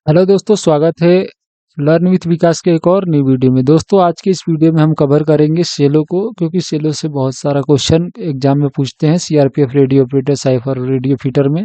Hello दोस्तों, स्वागत है लर्न विथ विकास के एक और न्यू वीडियो में। दोस्तों, आज के इस वीडियो में हम कवर करेंगे सेलो को, क्योंकि सेलो से बहुत सारा क्वेश्चन एग्जाम में पूछते हैं। CRPF radio operator, cipher radio fitter में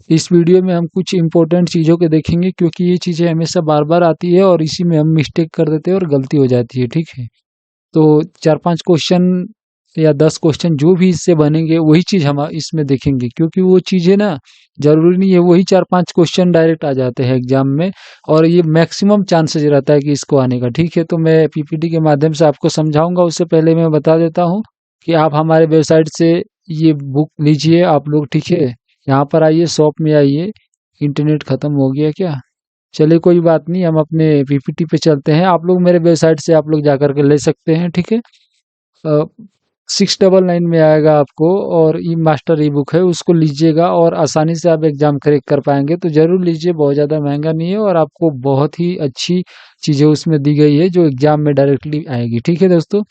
इस वीडियो में हम कुछ इंपॉर्टेंट चीज़ों के देखेंगे, क्योंकि ये चीज़ें हमेशा बार बार आती है और इसी में हम मिस्टेक कर देते हैं और गलती हो जाती है। ठीक है, तो 4-5 क्वेश्चन या 10 क्वेश्चन जो भी इससे बनेंगे वही चीज़ हम इसमें देखेंगे, क्योंकि वो चीज़ें ना जरूरी नहीं है वही 4-5 क्वेश्चन डायरेक्ट आ जाते हैं एग्जाम में, और ये मैक्सिमम चांसेस रहता है कि इसको आने का। ठीक है, तो मैं पीपीटी के माध्यम से आपको समझाऊंगा। उससे पहले मैं बता देता हूँ कि आप हमारे वेबसाइट से ये बुक लीजिए आप लोग। ठीक है, यहाँ पर आइए, शॉप में आइए। इंटरनेट खत्म हो गया क्या? चलिए कोई बात नहीं, हम अपने पीपीटी पे चलते हैं। आप लोग मेरे वेबसाइट से आप लोग जा करके ले सकते हैं। ठीक है, 699 में आएगा आपको, और ई मास्टर ई बुक है, उसको लीजिएगा और आसानी से आप एग्जाम क्रैक कर पाएंगे। तो जरूर लीजिए, बहुत ज़्यादा महंगा नहीं है और आपको बहुत ही अच्छी चीज़ें उसमें दी गई है जो एग्जाम में डायरेक्टली आएगी। ठीक है दोस्तों,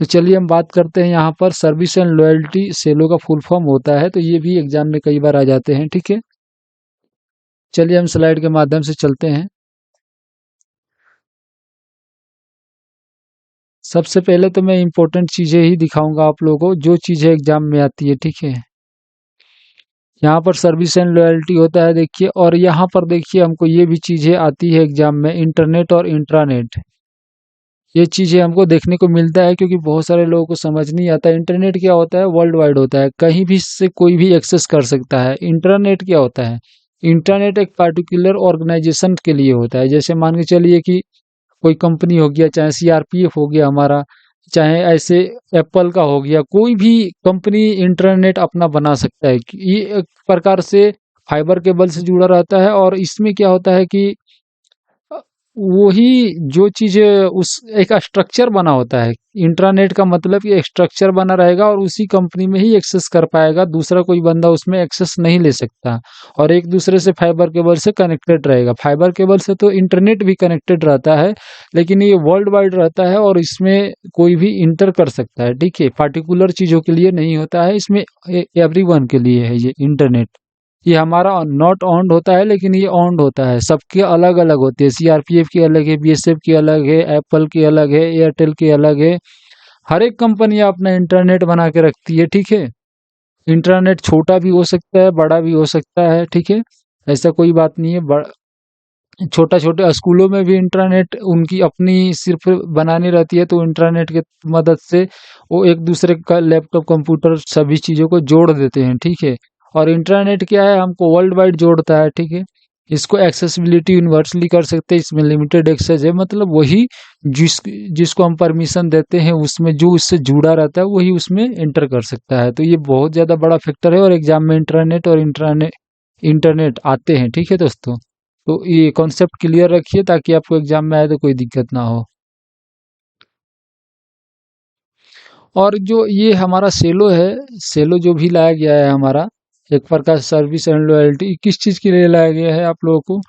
तो चलिए हम बात करते हैं यहाँ पर सर्विस एंड लॉयल्टी सेलो का फुल फॉर्म होता है, तो ये भी एग्जाम में कई बार आ जाते हैं। ठीक है, चलिए हम स्लाइड के माध्यम से चलते हैं। सबसे पहले तो मैं इंपॉर्टेंट चीज़ें ही दिखाऊंगा आप लोगों को, जो चीज़ें एग्जाम में आती है। ठीक है, यहाँ पर सर्विस एंड लॉयल्टी होता है, देखिए। और यहाँ पर देखिए हमको ये भी चीज़ें आती है एग्जाम में, इंटरनेट और इंट्रानेट। ये चीज़ें हमको देखने को मिलता है, क्योंकि बहुत सारे लोगों को समझ नहीं आता। इंटरनेट क्या होता है? वर्ल्ड वाइड होता है, कहीं भी से कोई भी एक्सेस कर सकता है। इंटरनेट क्या होता है? इंटरनेट एक पार्टिकुलर ऑर्गेनाइजेशन के लिए होता है। जैसे मान के चलिए कि कोई कंपनी हो गया, चाहे सीआरपीएफ हो गया हमारा, चाहे ऐसे एप्पल का हो गया, कोई भी कंपनी इंटरनेट अपना बना सकता है। ये एक प्रकार से फाइबर केबल से जुड़ा रहता है। और इसमें क्या होता है कि अ, वही जो चीज़ उस एक स्ट्रक्चर बना होता है। इंट्रानेट का मतलब कि एक स्ट्रक्चर बना रहेगा और उसी कंपनी में ही एक्सेस कर पाएगा, दूसरा कोई बंदा उसमें एक्सेस नहीं ले सकता। और एक दूसरे से फाइबर केबल से कनेक्टेड रहेगा। फाइबर केबल से तो इंटरनेट भी कनेक्टेड रहता है, लेकिन ये वर्ल्ड वाइड रहता है और इसमें कोई भी इंटर कर सकता है। ठीक है, पार्टिकुलर चीज़ों के लिए नहीं होता है, इसमें एवरीवन के लिए है ये इंटरनेट। ये हमारा नॉट ऑन्ड होता है, लेकिन ये ऑन्ड होता है। सबके अलग अलग होते हैं, सीआरपीएफ की अलग है, बीएसएफ की अलग है, एप्पल की अलग है, एयरटेल की अलग है। हर एक कंपनी अपना इंटरनेट बना के रखती है। ठीक है, इंटरनेट छोटा भी हो सकता है, बड़ा भी हो सकता है। ठीक है, ऐसा कोई बात नहीं है। छोटा छोटे स्कूलों में भी इंटरनेट उनकी अपनी सिर्फ बनानी रहती है, तो इंटरनेट के मदद से वो एक दूसरे का लैपटॉप, कंप्यूटर, सभी चीज़ों को जोड़ देते हैं। ठीक है, और इंटरनेट क्या है? हमको वर्ल्ड वाइड जोड़ता है। ठीक है, इसको एक्सेसिबिलिटी यूनिवर्सली कर सकते हैं, इसमें लिमिटेड एक्सेस है। मतलब वही जिसको हम परमिशन देते हैं, उसमें जो उससे जुड़ा रहता है वही उसमें एंटर कर सकता है। तो ये बहुत ज़्यादा बड़ा फैक्टर है, और एग्जाम में इंटरनेट और इंटरनेट इंटरनेट आते हैं। ठीक है दोस्तों, तो ये कॉन्सेप्ट क्लियर रखिए ताकि आपको एग्जाम में आए तो कोई दिक्कत ना हो। और जो ये हमारा सेलो है, सेलो जो भी लाया गया है हमारा, एक प्रकार सर्विस एंड लॉयल्टी, किस चीज़ के लिए लाया गया है आप लोगों को?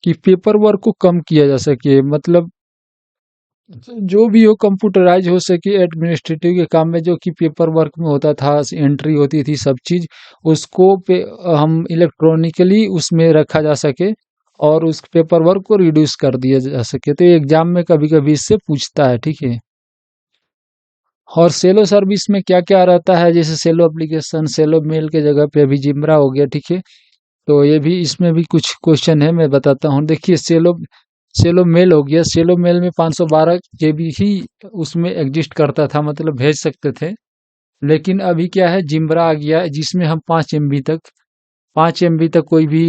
कि पेपर वर्क को कम किया जा सके। मतलब जो भी हो कंप्यूटराइज हो सके, एडमिनिस्ट्रेटिव के काम में जो कि पेपर वर्क में होता था, एंट्री होती थी, सब चीज़ उसको पे हम इलेक्ट्रॉनिकली उसमें रखा जा सके और उस पेपर वर्क को रिड्यूस कर दिया जा सके। तो ये एग्जाम में कभी कभी इससे पूछता है। ठीक है, और सेलो सर्विस में क्या क्या रहता है? जैसे सेलो एप्लीकेशन, सेलो मेल के जगह पे अभी जिम्रा हो गया। ठीक है, तो ये भी, इसमें भी कुछ क्वेश्चन है, मैं बताता हूँ। देखिए, सेलो सेलो मेल हो गया। सेलो मेल में 512 केबी ही उसमें एग्जिस्ट करता था, मतलब भेज सकते थे। लेकिन अभी क्या है, जिम्रा आ गया है, जिसमें हम 5 MB तक कोई भी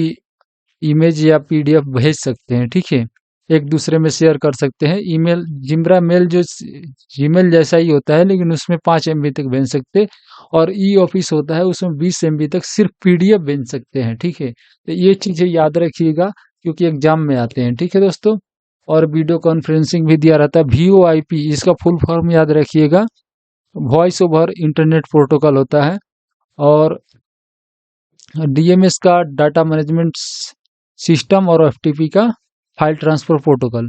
इमेज या पीडीएफ भेज सकते हैं। ठीक है, एक दूसरे में शेयर कर सकते हैं। ईमेल जिम्रा मेल जो जीमेल जैसा ही होता है, लेकिन उसमें 5 MB तक भेज सकते। और ई ऑफिस होता है, उसमें 20 MB तक सिर्फ पीडीएफ भेज सकते हैं। ठीक है, तो ये चीजें याद रखिएगा, क्योंकि एग्जाम में आते हैं। ठीक है दोस्तों, और वीडियो कॉन्फ्रेंसिंग भी दिया रहता है, VoIP, इसका फुल फॉर्म याद रखिएगा। वॉइस ओवर इंटरनेट प्रोटोकॉल होता है। और डीएमएस का डाटा मैनेजमेंट सिस्टम, और एफटीपी का फाइल ट्रांसफर प्रोटोकॉल।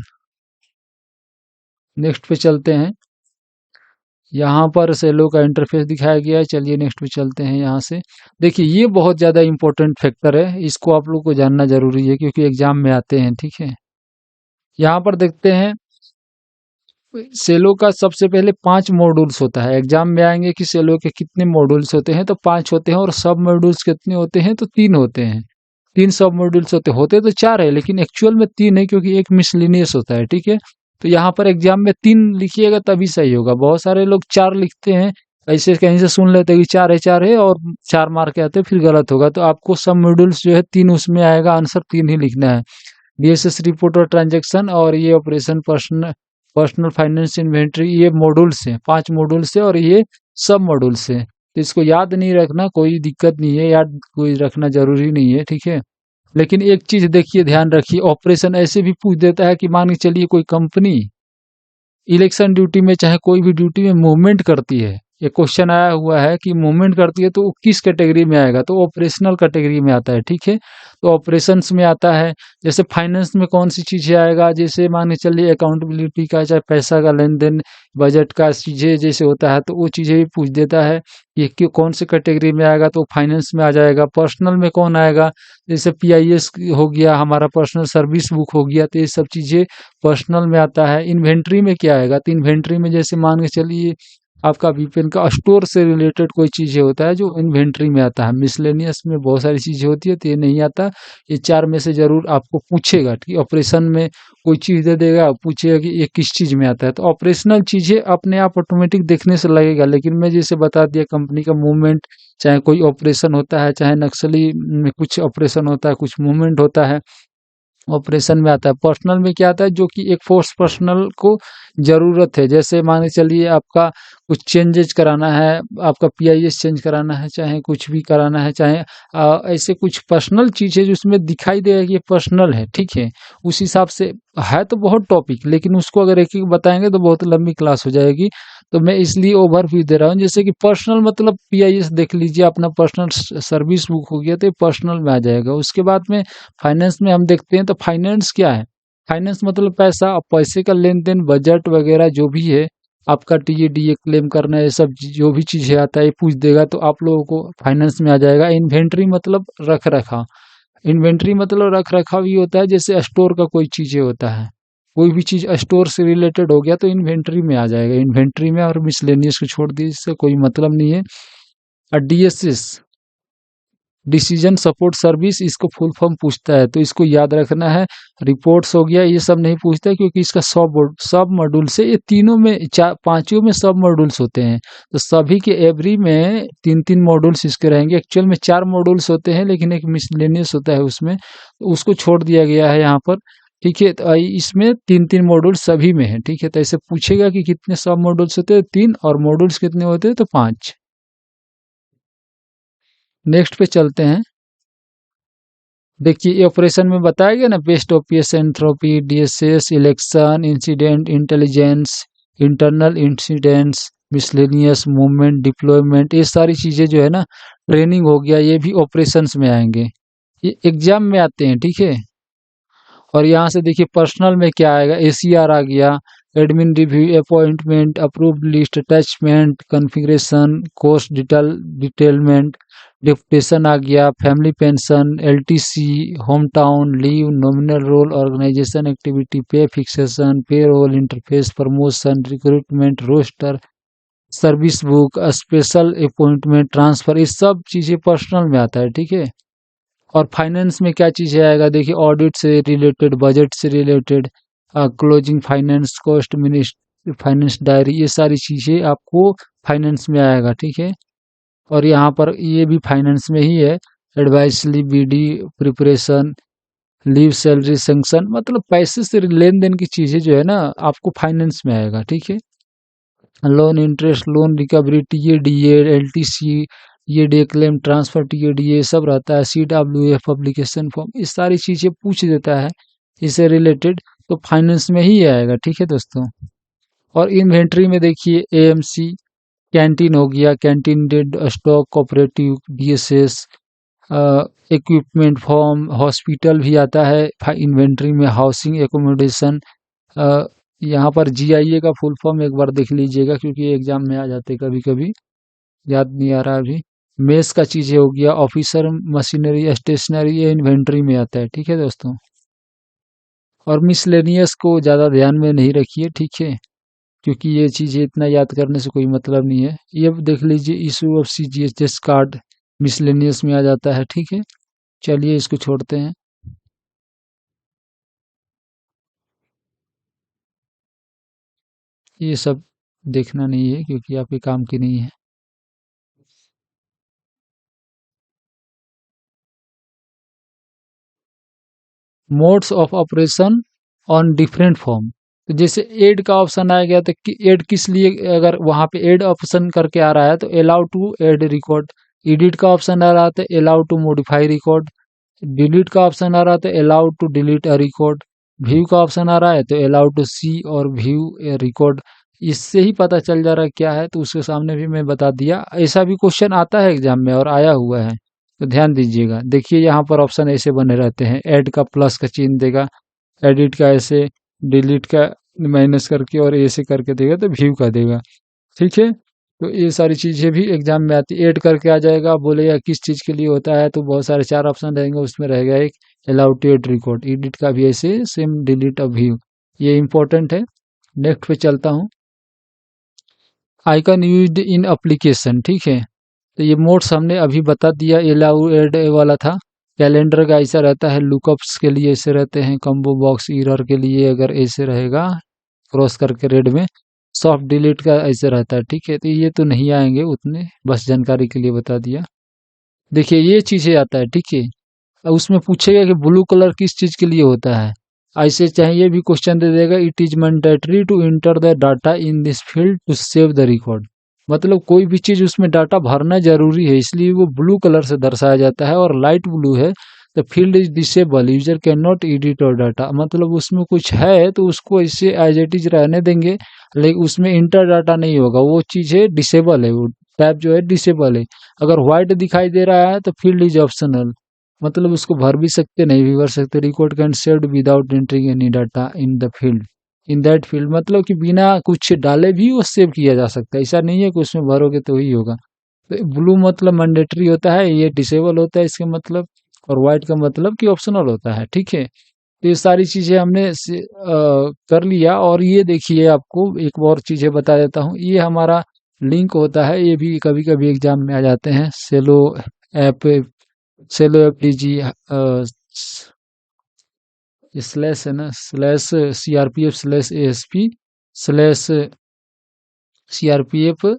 नेक्स्ट पे चलते हैं। यहाँ पर सेलो का इंटरफेस दिखाया गया है। चलिए नेक्स्ट पे चलते हैं। यहाँ से देखिए ये बहुत ज़्यादा इंपॉर्टेंट फैक्टर है, इसको आप लोग को जानना जरूरी है क्योंकि एग्जाम में आते हैं। ठीक है, यहाँ पर देखते हैं सेलो का सबसे पहले 5 मॉड्यूल्स होता है। एग्जाम में आएंगे कि सेलो के कितने मॉड्यूल्स होते हैं, तो 5 होते हैं। और सब मॉड्यूल्स कितने होते हैं, तो 3 होते हैं। 3 सब मॉड्यूल्स होते तो 4 है, लेकिन एक्चुअल में 3 है क्योंकि एक मिसलिनियस होता है। ठीक है, तो यहाँ पर एग्जाम में 3 लिखिएगा तभी सही होगा। बहुत सारे लोग 4 लिखते हैं, ऐसे कहीं से सुन लेते हैं कि 4 है और 4 मार्क आते हैं, फिर गलत होगा। तो आपको सब मॉड्यूल्स जो है 3 उसमें आएगा, आंसर 3 ही लिखना है। डीएसएस रिपोर्ट और ट्रांजैक्शन और ये operation personal personal finance inventory, ये मॉड्यूल्स हैं, 5 मॉड्यूल्स है और ये सब मॉड्यूल्स है। तो इसको याद नहीं रखना, कोई दिक्कत नहीं है, याद कोई रखना जरूरी नहीं है। ठीक है, लेकिन एक चीज देखिए, ध्यान रखिए, ऑपरेशन ऐसे भी पूछ देता है कि मान के चलिए कोई कंपनी इलेक्शन ड्यूटी में चाहे कोई भी ड्यूटी में मूवमेंट करती है, ये क्वेश्चन आया हुआ है कि मूवमेंट करती है तो वो किस कैटेगरी में आएगा, तो ऑपरेशनल कैटेगरी में आता है। ठीक है, तो ऑपरेशंस में आता है। जैसे फाइनेंस में कौन सी चीजें आएगा, जैसे मान के चलिए अकाउंटेबिलिटी का, चाहे पैसा का लेन देन, बजट का चीजें जैसे होता है, तो वो चीजें भी पूछ देता है कि कौन सी कैटेगरी में आएगा, तो फाइनेंस में आ जाएगा। पर्सनल में कौन आएगा, जैसे पीआईएस हो गया, हमारा पर्सनल सर्विस बुक हो गया, तो ये सब चीजें पर्सनल में आता है। इन्वेंट्री में क्या आएगा, तो इन्वेंट्री में जैसे मान के चलिए आपका बीपीएन का स्टोर से रिलेटेड कोई चीजें होता है जो इन्वेंट्री में आता है। मिसलेनियस में बहुत सारी चीजें होती है, तो ये नहीं आता। ये 4 में से जरूर आपको पूछेगा कि ऑपरेशन में कोई चीज दे देगा, पूछेगा कि ये किस चीज में आता है। तो ऑपरेशनल चीजें अपने आप ऑटोमेटिक देखने से लगेगा, लेकिन मैं जैसे बता दिया कंपनी का मूवमेंट, चाहे कोई ऑपरेशन होता है, चाहे नक्सली में कुछ ऑपरेशन होता है, कुछ मूवमेंट होता है, ऑपरेशन में आता है। पर्सनल में क्या आता है, जो कि एक फोर्स पर्सनल को जरूरत है। जैसे मान के चलिए आपका कुछ चेंजेस कराना है, आपका पीआईएस चेंज कराना है, चाहे कुछ भी कराना है, चाहे ऐसे कुछ पर्सनल चीज है जिसमें दिखाई देगा कि ये पर्सनल है। ठीक है, उस हिसाब से है तो बहुत टॉपिक, लेकिन उसको अगर एक एक बताएंगे तो बहुत लंबी क्लास हो जाएगी, तो मैं इसलिए ओवरव्यू दे रहा हूँ। जैसे कि पर्सनल मतलब पीआईएस देख लीजिए, अपना पर्सनल सर्विस बुक हो गया तो ये पर्सनल में आ जाएगा। उसके बाद में फाइनेंस में हम देखते हैं, तो फाइनेंस क्या है, फाइनेंस मतलब पैसा, अब पैसे का लेन देन, बजट वगैरह जो भी है, आपका टीएडीए क्लेम करना, ये सब जो भी चीजें आता है ये पूछ देगा, तो आप लोगों को फाइनेंस में आ जाएगा। इन्वेंट्री मतलब रख रखाव, इन्वेंट्री मतलब रख रखाव ही होता है, जैसे स्टोर का कोई चीजें होता है, कोई भी चीज स्टोर से रिलेटेड हो गया तो इन्वेंट्री में आ जाएगा। इन्वेंट्री में, और मिसलेनियस को छोड़ दिए, इससे कोई मतलब नहीं है। और डीएसएस, डिसीजन सपोर्ट सर्विस, इसको फुल फॉर्म पूछता है, तो इसको याद रखना है। रिपोर्ट्स हो गया, ये सब नहीं पूछता है क्योंकि इसका सब मॉड्यूल से, ये तीनों में, पांचों में सब मॉड्यूल्स होते हैं, तो सभी के एवरी में 3-3 मॉड्यूल्स इसके रहेंगे। एक्चुअल में 4 मॉड्यूल्स होते हैं, लेकिन एक मिसलेनियस होता है उसमें, तो उसको छोड़ दिया गया है यहाँ पर। ठीक है, तो इसमें 3-3 मॉड्यूल सभी में है। ठीक है, तो ऐसे पूछेगा कि कितने सब मॉड्यूल्स होते हैं, 3, और मॉड्यूल्स कितने होते हैं, तो 5। नेक्स्ट पे चलते हैं। देखिए ये ऑपरेशन में बताया गया ना, best OPS, एंथ्रोपी, DSS, election, incident intelligence, internal incidents, miscellaneous, movement, deployment, ये सारी चीजें जो है ना, ट्रेनिंग हो गया, ये भी ऑपरेशंस में आएंगे, ये एग्जाम में आते हैं। ठीक है, और यहाँ से देखिए पर्सनल में क्या आएगा, एसीआर आ गया, admin review, appointment, approved list, attachment, configuration, course detailment, deputation आ गया, family pension, LTC, home town, leave, nominal roll, organisation activity, pay fixation, pay roll interface, promotion, recruitment, roster, service book, special appointment, transfer, ये सब चीज़ें personal में आता है। ठीक है, और फाइनेंस में क्या चीज़ें आएगा, देखिए ऑडिट से रिलेटेड, बजट से रिलेटेड, क्लोजिंग फाइनेंस, कॉस्ट मिनिस्ट फाइनेंस डायरी, ये सारी चीज़ें आपको फाइनेंस में आएगा। ठीक है, और यहाँ पर ये भी फाइनेंस में ही है, advice leave, BD preparation, leave, salary sanction, मतलब पैसे से लेन देन की चीज़ें जो है ना, आपको फाइनेंस में आएगा। ठीक है, loan interest, loan recovery, TADA, LTC, ये डे क्लेम, ट्रांसफर, टीएडीए सब रहता है, सीडब्ल्यूएफ एप्लीकेशन फॉर्म, ये सारी चीज़ें पूछ देता है इससे रिलेटेड, तो फाइनेंस में ही आएगा। ठीक है दोस्तों, और इन्वेंट्री में देखिए एएमसी, कैंटीन हो गया, canteen dead stock, cooperative, DSS, equipment form, hospital भी आता है इन्वेंट्री में, हाउसिंग एकोमोडेशन, यहाँ पर GIA का फुल फॉर्म एक बार देख लीजिएगा, क्योंकि एग्जाम में आ जाते कभी कभी, याद नहीं आ रहा अभी। मेस का चीज़ें हो गया, ऑफिसर मशीनरी स्टेशनरी, ये इन्वेंट्री में आता है, ठीक है दोस्तों। और मिसलेनियस को ज़्यादा ध्यान में नहीं रखिए, ठीक है, क्योंकि ये चीज़ें इतना याद करने से कोई मतलब नहीं है। ये देख लीजिए, issue of CGHS card miscellaneous में आ जाता है, ठीक है। चलिए इसको छोड़ते हैं। ये सब देखना नहीं है, क्योंकि आपके काम की नहीं है। Modes of operation on different form. तो जैसे ऐड का ऑप्शन आ गया, तो ऐड किस लिए, अगर वहां पे ऐड ऑप्शन करके आ रहा है तो allow to add record. Edit का ऑप्शन आ रहा है तो allow to modify record. Delete का ऑप्शन आ रहा है तो allow to delete a record. View का ऑप्शन आ रहा है तो अलाउ टू सी और व्यू ए रिकॉर्ड। इससे ही पता चल जा रहा है क्या है, तो उसके सामने भी मैं बता दिया। ऐसा भी क्वेश्चन आता है एग्जाम में और आया हुआ है, तो ध्यान दीजिएगा। देखिए यहाँ पर ऑप्शन ऐसे बने रहते हैं, ऐड का प्लस का चिन्ह देगा, एडिट का ऐसे, डिलीट का माइनस करके और ऐसे करके देगा, तो व्यू का देगा, ठीक है। तो ये सारी चीजें भी एग्जाम में आती, ऐड करके आ जाएगा, बोलेगा किस चीज के लिए होता है, तो बहुत सारे 4 ऑप्शन रहेंगे, उसमें रहेगा एक allow to add record. Edit का भी ऐसे सेम, डिलीट अ व्यू, ये इंपॉर्टेंट है। नेक्स्ट पे चलता हूँ। आइकन यूज्ड इन एप्लीकेशन, ठीक है। तो ये मोड्स हमने अभी बता दिया, अलाउ ऐड वाला था। कैलेंडर का ऐसा रहता है, लुकअप्स के लिए ऐसे रहते हैं, कम्बो बॉक्स एरर के लिए अगर ऐसे रहेगा क्रॉस करके रेड में। सॉफ्ट डिलीट का ऐसे रहता है, ठीक है। तो ये तो नहीं आएंगे उतने, बस जानकारी के लिए बता दिया। देखिए ये चीजें आता है, ठीक है। अब उसमें पूछेगा कि ब्लू कलर किस चीज के लिए होता है, ऐसे चाहिए भी क्वेश्चन दे देगा, it is mandatory to enter the data in this field to save the record. मतलब कोई भी चीज उसमें डाटा भरना जरूरी है, इसलिए वो ब्लू कलर से दर्शाया जाता है। और लाइट ब्लू है तो field is disable, user can not edit और डाटा, मतलब उसमें कुछ है तो उसको ऐसे एज इट इज रहने देंगे, लेकिन उसमें इंटर डाटा नहीं होगा, वो चीज है डिसेबल है, वो टैब जो है डिसेबल है। अगर व्हाइट दिखाई दे रहा है तो फील्ड इज ऑप्शनल, मतलब उसको भर भी सकते नहीं भी भर सकते। Record can saved without entering any data in the field, in that field, मतलब कि बिना कुछ डाले भी वो सेव किया जा सकता है, ऐसा नहीं है कि उसमें भरोगे तो ही होगा। तो ब्लू मतलब मैंडेटरी होता है, ये डिसेबल होता है इसके मतलब, और व्हाइट का मतलब कि ऑप्शनल होता है, ठीक है। तो ये सारी चीजें हमने कर लिया। और ये देखिए, आपको एक और चीजें बता देता हूँ, ये हमारा लिंक होता है, ये भी कभी कभी एग्जाम में आ जाते हैं। सेलो ऐप, सेलो ऐप लीजिए, स्लैश है ना, स्लैश CRPF/ASP/CRPF,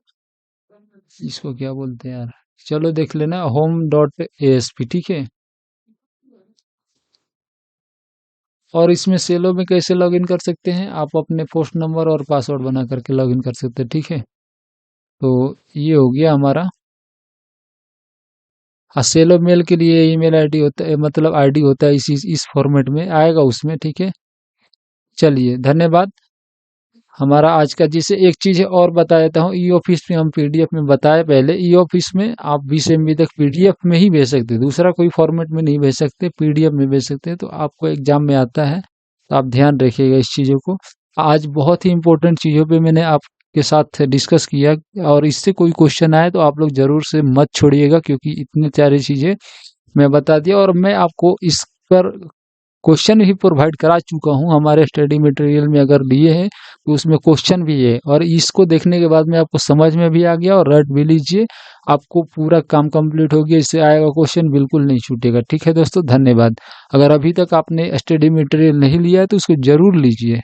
इसको क्या बोलते हैं यार, चलो देख लेना, home.asp, ठीक है। और इसमें सेलो में कैसे लॉगिन कर सकते हैं, आप अपने पोस्ट नंबर और पासवर्ड बना करके लॉगिन कर सकते हैं, ठीक है। तो ये हो गया हमारा। हाँ, सेलो मेल के लिए ईमेल आईडी होता है, मतलब आईडी होता है, इस फॉर्मेट में आएगा उसमें, ठीक है। चलिए धन्यवाद। हमारा आज का, जिसे एक चीज और बता देता हूँ, ई ऑफिस में हम PDF में बताए पहले, ई ऑफिस में आप 20 MB तक PDF में ही भेज सकते हैं, दूसरा कोई फॉर्मेट में नहीं भेज सकते, PDF में भेज सकते हैं। तो आपको एग्जाम में आता है, तो आप ध्यान रखिएगा इस चीज़ों को। आज बहुत ही इंपॉर्टेंट चीज़ों पे मैंने आपके साथ डिस्कस किया, और इससे कोई क्वेश्चन आए तो आप लोग जरूर से मत छोड़िएगा, क्योंकि इतनी सारी चीज़ें मैं बता दिया। और मैं आपको इस पर क्वेश्चन भी प्रोवाइड करा चुका हूं, हमारे स्टडी मटेरियल में अगर लिए हैं तो उसमें क्वेश्चन भी है, और इसको देखने के बाद में आपको समझ में भी आ गया, और रट भी लीजिए, आपको पूरा काम कंप्लीट हो गया, इससे आएगा क्वेश्चन बिल्कुल नहीं छूटेगा, ठीक है दोस्तों। धन्यवाद। अगर अभी तक आपने स्टडी मटेरियल नहीं लिया है तो उसको जरूर लीजिए।